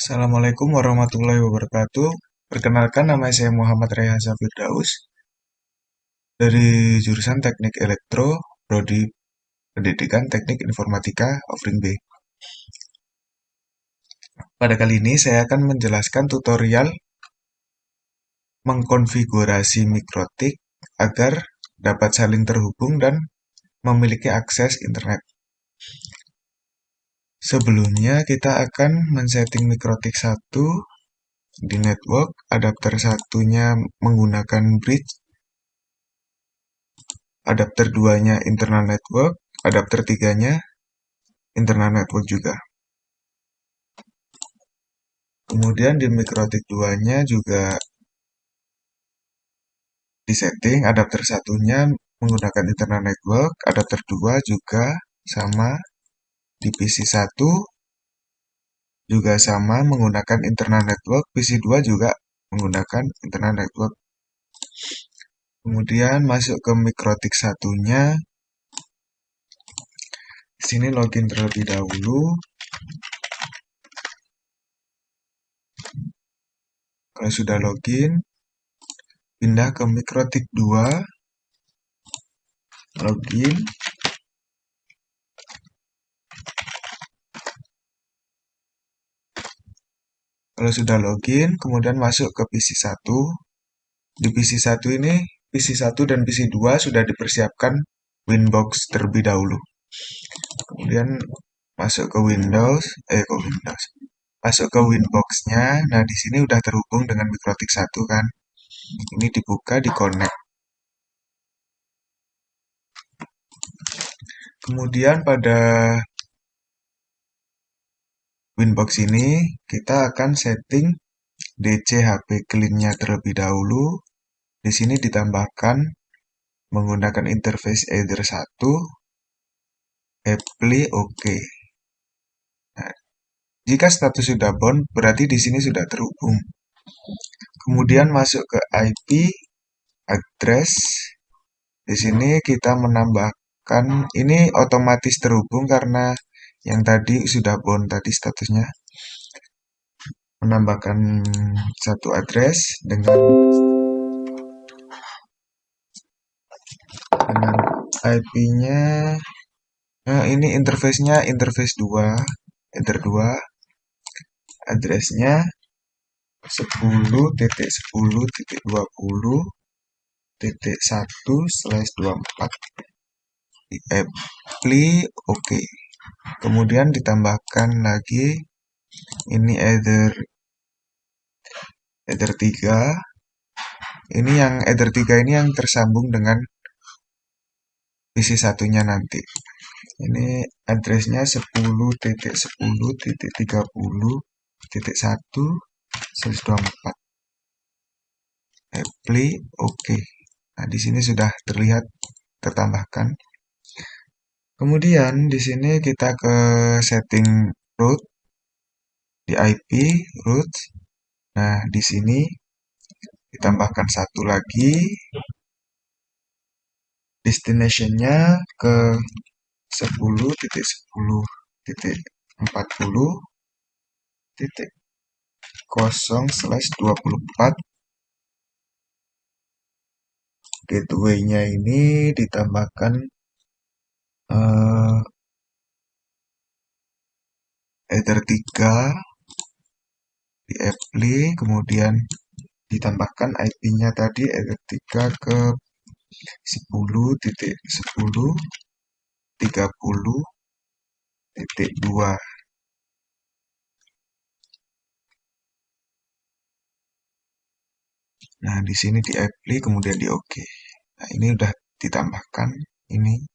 Assalamualaikum warahmatullahi wabarakatuh. Perkenalkan, nama saya Muhammad Rayhaza Firdaus dari jurusan Teknik Elektro, Prodi Pendidikan Teknik Informatika, Offering B. Pada kali ini saya akan menjelaskan tutorial mengkonfigurasi mikrotik agar dapat saling terhubung dan memiliki akses internet. Sebelumnya kita akan men-setting mikrotik 1 di network, adapter satunya menggunakan bridge, adapter 2-nya internal network, adapter 3-nya internal network juga. Kemudian di mikrotik 2-nya juga disetting, adapter satunya menggunakan internal network, adapter 2 juga sama, di PC 1 juga sama menggunakan internal network, PC 2 juga menggunakan internal network. Kemudian masuk ke mikrotik satunya. Di sini login terlebih dahulu. Kalau sudah login, pindah ke mikrotik 2, login. Kalau sudah login, kemudian masuk ke PC 1. Di PC 1 ini, PC 1 dan PC 2 sudah dipersiapkan Winbox terlebih dahulu. Kemudian masuk ke Windows. Masuk ke Winbox-nya. Nah, di sini udah terhubung dengan mikrotik 1 kan. Ini dibuka, di-connect. Kemudian pada Winbox ini kita akan setting DC HP clean-nya terlebih dahulu. Di sini ditambahkan menggunakan interface Ether 1, apply OK. Nah, jika status sudah bound, berarti di sini sudah terhubung. Kemudian masuk ke IP address. Di sini kita menambahkan, ini otomatis terhubung karena yang tadi sudah bound tadi statusnya. Menambahkan satu address dengan IP-nya. Nah, ini interface-nya interface 2, Ether 2. Address-nya 10.10.20.1/24. Di apply OK. Kemudian ditambahkan lagi ini Ether 3. Ini yang Ether 3 ini yang tersambung dengan PC satunya nanti. Ini address-nya 10.10.30.1/24. Apply OK. Nah, di sini sudah terlihat tertambahkan. Kemudian di sini kita ke setting root di IP root. Nah, di sini ditambahkan satu lagi. Destination-nya ke 10.10.40/24. Gateway-nya ini ditambahkan Ether 3 di apply, kemudian ditambahkan IP-nya tadi Ether 3 ke 10.10.30.2. Nah, di sini di apply, kemudian di OK. Nah, ini udah ditambahkan ini.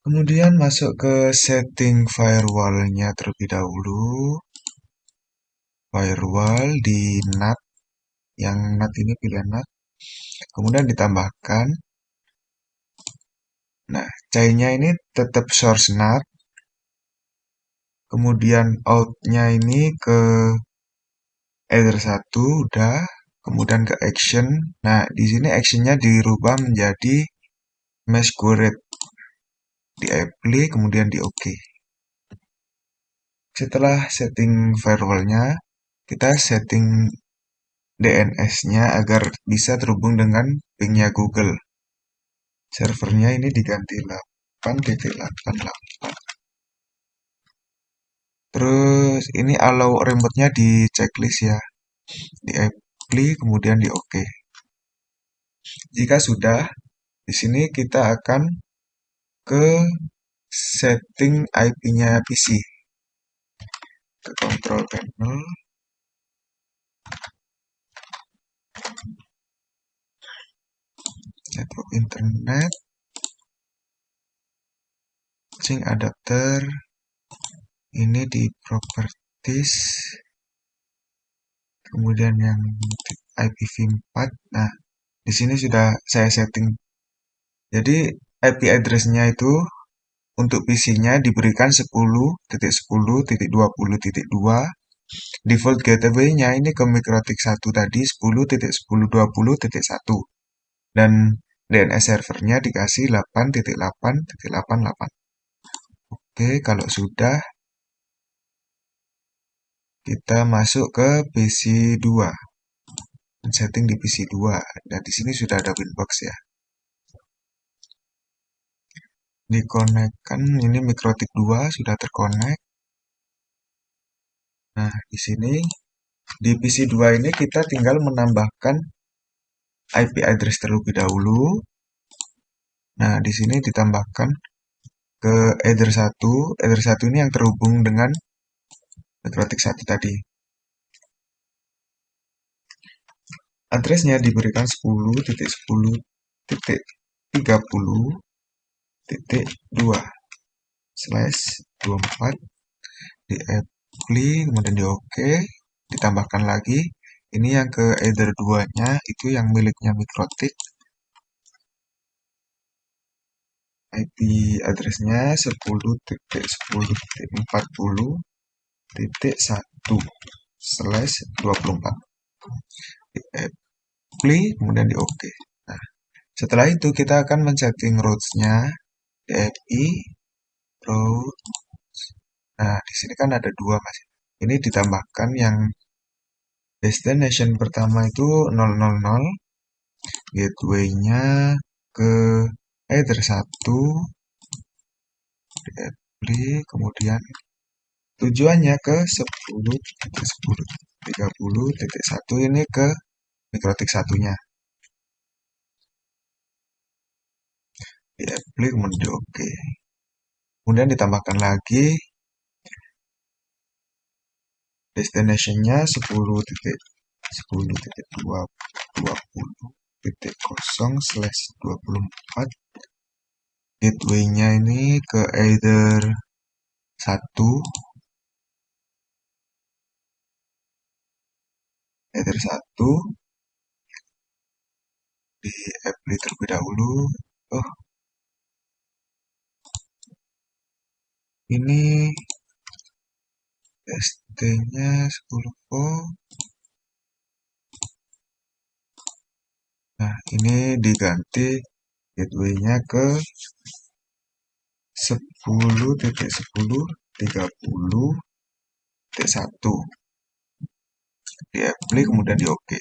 Kemudian masuk ke setting firewall-nya terlebih dahulu. Firewall di NAT. Yang NAT ini pilihan NAT. Kemudian ditambahkan. Nah, chain-nya ini tetap source NAT. Kemudian out-nya ini ke Ether 1 udah. Kemudian ke action. Nah, di sini action-nya dirubah menjadi masquerade. Di apply, kemudian di OK. Setelah setting firewall-nya, kita setting DNS-nya agar bisa terhubung dengan ping-nya Google. Servernya ini diganti 8.88. Terus ini allow remote-nya di checklist ya. Di apply, kemudian di OK. Jika sudah, di sini kita akan ke setting IP-nya PC. Ke control panel. Network internet. Sync adapter. Ini di properties. Kemudian yang IPv4. Nah, di sini sudah saya setting. Jadi IP address-nya itu untuk PC-nya diberikan 10.10.20.2. Default gateway-nya ini ke MikroTik 1 tadi 10.10.20.1. Dan DNS servernya dikasih 8.8.88. Oke, kalau sudah kita masuk ke PC 2. Setting di PC 2. Dan di sini sudah ada Winbox ya. Dikonekkan, ini MikroTik 2 sudah terkonek. Nah, di sini di PC 2 ini kita tinggal menambahkan IP address terlebih dahulu. Nah, di sini ditambahkan ke Ether 1. Ether 1 ini yang terhubung dengan MikroTik 1 tadi. Addressnya diberikan 10.10.30.2/24 di apply, kemudian di OK, ditambahkan lagi. Ini yang ke Ether 2-nya, itu yang miliknya MikroTik. IP address-nya 10.40.40.1/24. Di apply, kemudian di OK. Nah, setelah itu kita akan men-setting routes-nya. DFI route. Nah, di sini kan ada dua, Mas. Ini ditambahkan yang destination pertama itu 000, gateway-nya ke Ether 1, di kemudian tujuannya ke 10.10.30.1 ini ke MikroTik 1-nya. Di apply, kemudian di OK. Kemudian ditambahkan lagi destination-nya 10.10.20.0/24. Gateway-nya ini ke Ether 1. Ether 1 di apply terlebih dahulu. Oh, ini ST-nya 10 Nah, ini diganti gateway-nya ke 10.10.30.1. Di apply, kemudian di OK.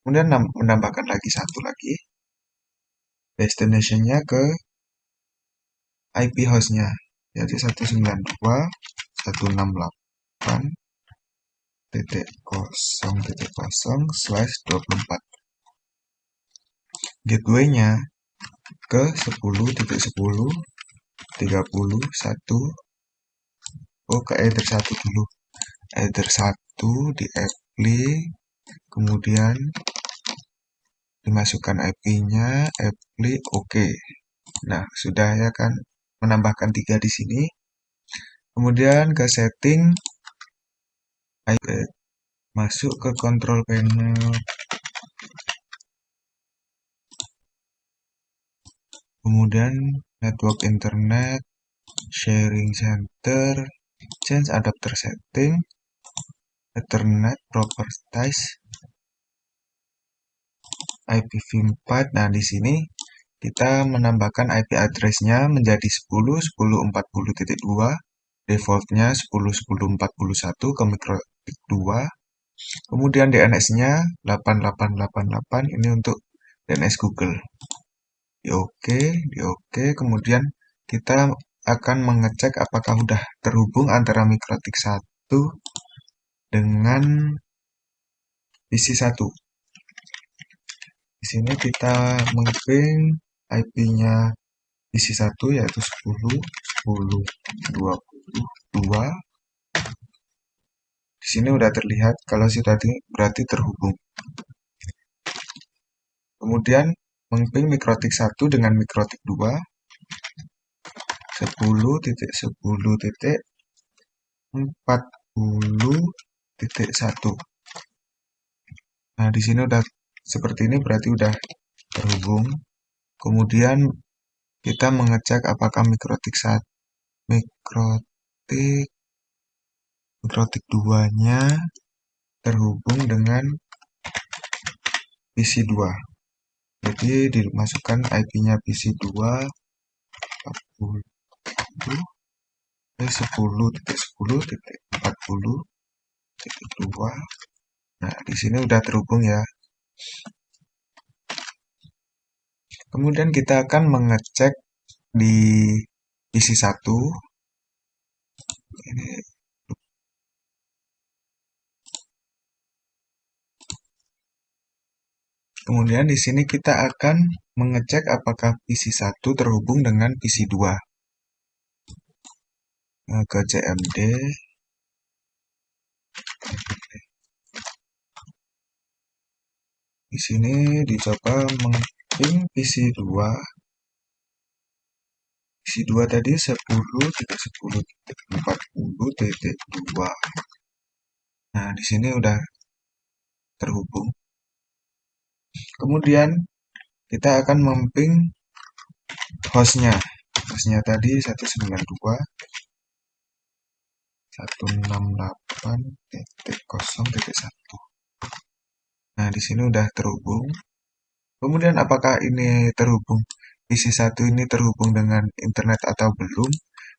Kemudian menambahkan lagi satu lagi. Destination-nya ke IP host-nya. Jadi 192.168.0.0/24. Gateway-nya ke 10.10.30.1. Oh, ke Ether 1 dulu. Ether 1 di apply, kemudian dimasukkan IP-nya, apply, OK. Nah, sudah ya kan, menambahkan 3 di sini. Kemudian ke setting IP, masuk ke control panel. Kemudian network internet, sharing center, change adapter setting, Ethernet properties, IPv4. Nah, di sini kita menambahkan IP address-nya menjadi 10.10.40.2 defaultnya 10.10.41 ke mikrotik 2. Kemudian DNS-nya 8888, ini untuk DNS Google. Di oke, kemudian kita akan mengecek apakah sudah terhubung antara mikrotik 1 dengan PC 1. Di sini kita mengping IP-nya PC 1 yaitu 10.10.22. Di sini udah terlihat kalau sudah berarti terhubung. Kemudian mengping mikrotik 1 dengan mikrotik 2 10.10.40.1. Nah, di sini udah seperti ini berarti udah terhubung. Kemudian kita mengecek apakah mikrotik 2-nya terhubung dengan PC 2. Jadi dimasukkan IP-nya PC 2 10.10.40.2. Nah, di sini udah terhubung ya. Kemudian kita akan mengecek di PC 1. Ini kemudian di sini kita akan mengecek apakah PC 1 terhubung dengan PC 2. Nah, ke CMD. Di sini dicoba mengping PC 2. PC 2 tadi 10.10.40.2. Nah, di sini udah terhubung. Kemudian kita akan memping hostnya. Hostnya tadi 192.168.0.1. Nah, di sini udah terhubung. Kemudian apakah ini terhubung? PC 1 ini terhubung dengan internet atau belum?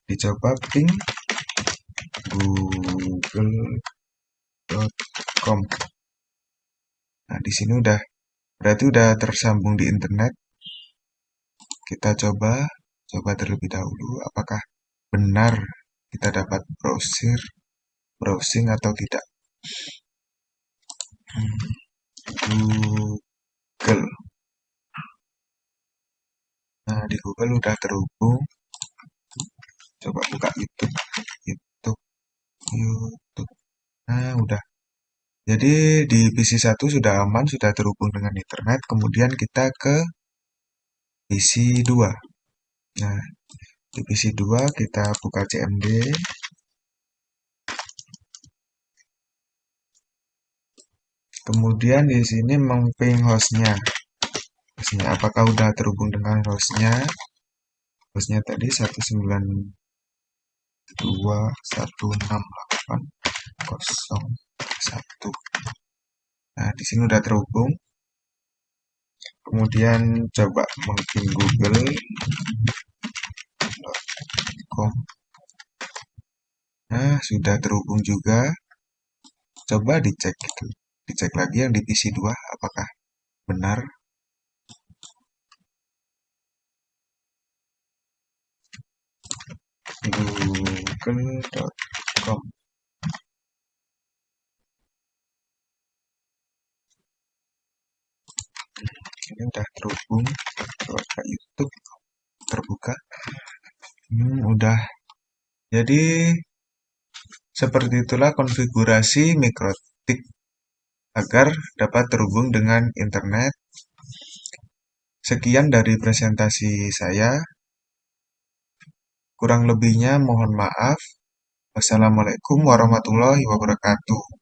Dicoba ping google.com. Nah, di sini berarti udah tersambung di internet. Kita coba terlebih dahulu apakah benar kita dapat browsing atau tidak. Google. Nah, di Google udah terhubung. Coba buka YouTube. Nah, udah. Jadi di PC 1 sudah aman, sudah terhubung dengan internet. Kemudian kita ke PC 2. Nah, di PC 2 kita buka CMD. Kemudian di sini memping hostnya. Apakah udah terhubung dengan hostnya? Hostnya tadi 192.168.0.1. Nah, di sini udah terhubung. Kemudian coba mungkin google.com. Nah, sudah terhubung juga. Coba dicek gitu. Dicek lagi yang di PC 2 apakah benar. google.com. Ini udah terhubung. Coba ke YouTube terbuka. Udah. Jadi seperti itulah konfigurasi mikrotik agar dapat terhubung dengan internet. Sekian dari presentasi saya. Kurang lebihnya mohon maaf. Wassalamualaikum warahmatullahi wabarakatuh.